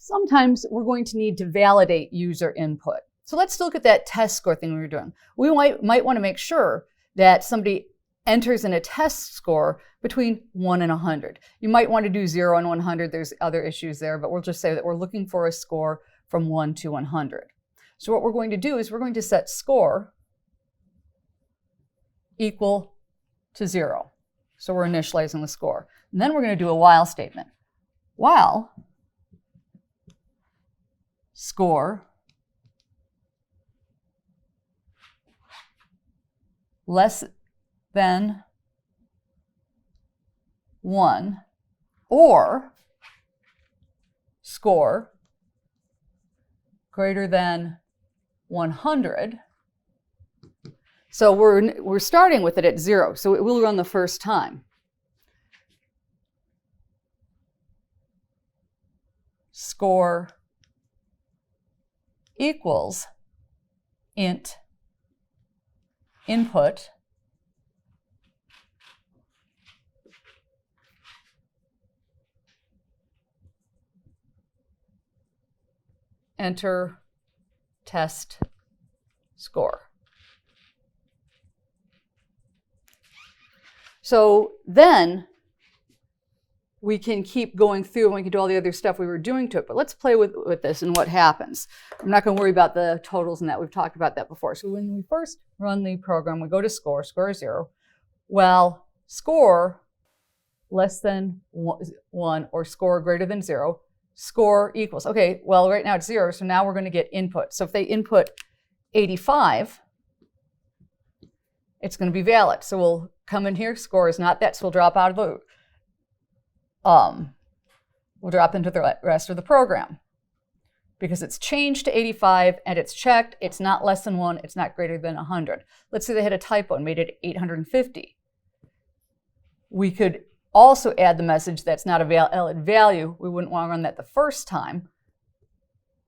sometimes we're going to need to validate user input. So let's look at that test score thing we were doing. We might want to make sure that somebody enters in a test score between 1 and 100. You might want to do 0 and 100. There's other issues there, but we'll just say that we're looking for a score from 1 to 100. So what we're going to do is we're going to set score equal to 0. So we're initializing the score. And then we're going to do a while statement. While score less than 1 or score greater than 100. So we're starting with it at 0, so it will run the first time. Score equals int input enter test score. So then we can keep going through and we can do all the other stuff we were doing to it. But let's play with this and what happens. I'm not going to worry about the totals and that. We've talked about that before. So when we first run the program, we go to score is 0. Well, score less than 1 or score greater than 0, score equals. Okay, well, right now it's 0, so now we're going to get input. So if they input 85, it's going to be valid. So we'll come in here, score is not that, so we'll drop out of the we'll drop into the rest of the program because it's changed to 85 and it's checked. It's not less than 1. It's not greater than 100. Let's say they had a typo and made it 850. We could also add the message that's not a valid value. We wouldn't want to run that the first time.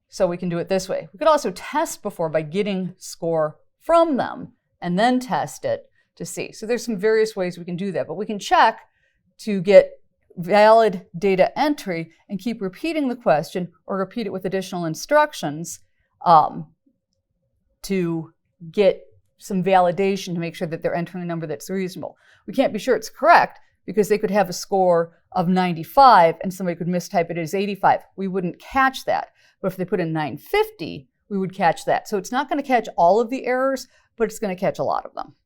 So we can do it this way. We could also test before by getting score from them and then test it to see. So there's some various ways we can do that, but we can check to get valid data entry and keep repeating the question or repeat it with additional instructions to get some validation to make sure that they're entering a number that's reasonable. We can't be sure it's correct because they could have a score of 95 and somebody could mistype it as 85. We wouldn't catch that. But if they put in 950, we would catch that. So it's not going to catch all of the errors, but it's going to catch a lot of them.